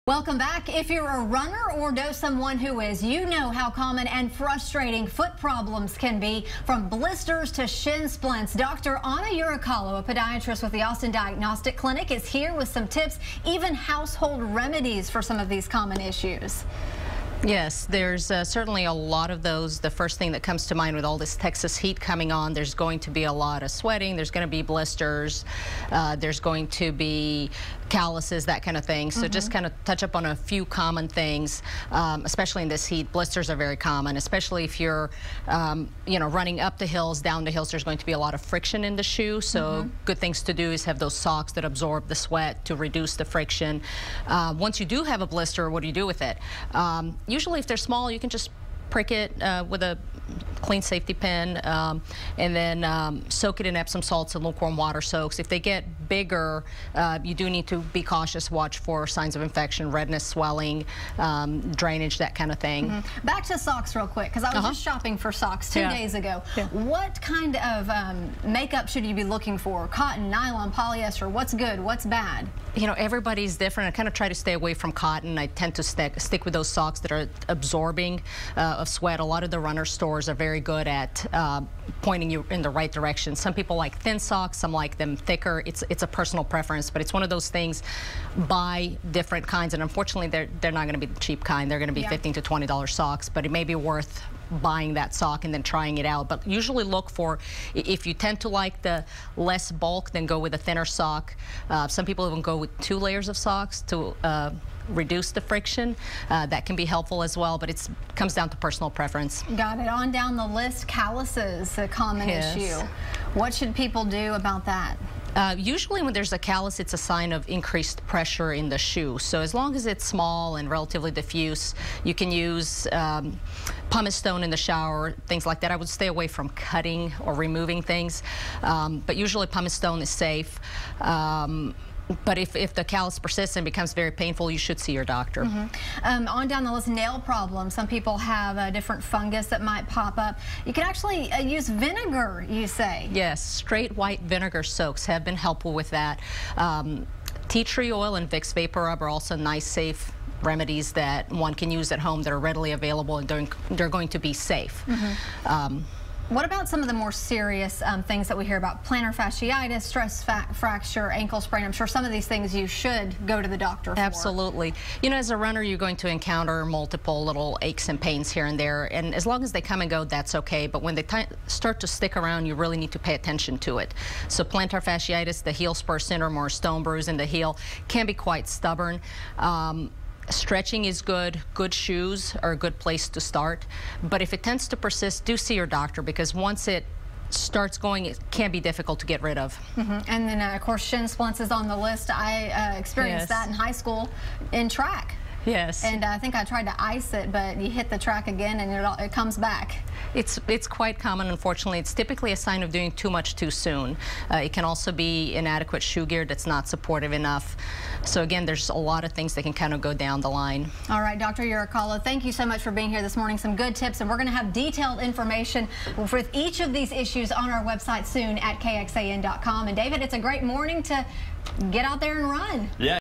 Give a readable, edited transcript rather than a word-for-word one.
Welcome back. If you're a runner or know someone who is, you know how common and frustrating foot problems can be, from blisters to shin splints. Dr. Anna Uricalo, a podiatrist with the Austin Diagnostic Clinic, is here with some tips, even household remedies for some of these common issues. Yes, there's certainly a lot of those. The first thing that comes to mind with all this Texas heat coming on, there's going to be a lot of sweating, there's going to be blisters, there's going to be calluses, that kind of thing. So just kind of touch up on a few common things, especially in this heat. Blisters are very common, especially if you're, running up the hills, down the hills. There's going to be a lot of friction in the shoe. So good things to do is have those socks that absorb the sweat to reduce the friction. Once you do have a blister, what do you do with it? Usually if they're small, you can just prick it with a clean safety pin and then soak it in Epsom salts and lukewarm water soaks. If they get bigger, you do need to be cautious, watch for signs of infection, redness, swelling, drainage, that kind of thing. Back to socks real quick, because I was just shopping for socks 2 days ago. What kind of makeup should you be looking for? Cotton, nylon, polyester, what's good, what's bad? You know, everybody's different. I kind of try to stay away from cotton. I tend to stick with those socks that are absorbing of sweat. A lot of the runner stores are very good at pointing you in the right direction. Some people like thin socks, some like them thicker. It's a personal preference, but it's one of those things. Buy different kinds, and unfortunately they're not going to be the cheap kind. They're going to be $15 to $20 socks, but it may be worth buying that sock and then trying it out. But usually look for, if you tend to like the less bulk, then go with a thinner sock. Some people even go with 2 layers of socks to reduce the friction. That can be helpful as well, but it comes down to personal preference. Got it. On down the list, calluses, a common issue. What should people do about that? Usually when there's a callus, it's a sign of increased pressure in the shoe. So as long as it's small and relatively diffuse, you can use pumice stone in the shower, things like that. I would stay away from cutting or removing things, but usually pumice stone is safe. But if the callus persists and becomes very painful, you should see your doctor. On down the list, nail problems. Some people have a different fungus that might pop up. You can actually use vinegar, you say? Yes, straight white vinegar soaks have been helpful with that. Tea tree oil and Vicks Vapor Rub are also nice, safe remedies that one can use at home that are readily available, and they're going to be safe. What about some of the more serious things that we hear about? Plantar fasciitis, stress fracture, ankle sprain. I'm sure some of these things you should go to the doctor for. Absolutely. You know, as a runner, you're going to encounter multiple little aches and pains here and there, and as long as they come and go, that's okay. But when they start to stick around, you really need to pay attention to it. So plantar fasciitis, the heel spur syndrome, or stone bruise in the heel, can be quite stubborn. Stretching is good. Good shoes are a good place to start. But if it tends to persist, do see your doctor, because once it starts going, it can be difficult to get rid of. And then, of course, shin splints is on the list. I experienced that in high school in track. Yes. And I think I tried to ice it, but you hit the track again and it comes back. It's quite common, unfortunately. It's typically a sign of doing too much too soon. It can also be inadequate shoe gear that's not supportive enough. So again, there's a lot of things that can kind of go down the line. All right, Dr. Uricalo, thank you so much for being here this morning. Some good tips, and we're going to have detailed information with each of these issues on our website soon at KXAN.com. And David, it's a great morning to get out there and run. Yeah.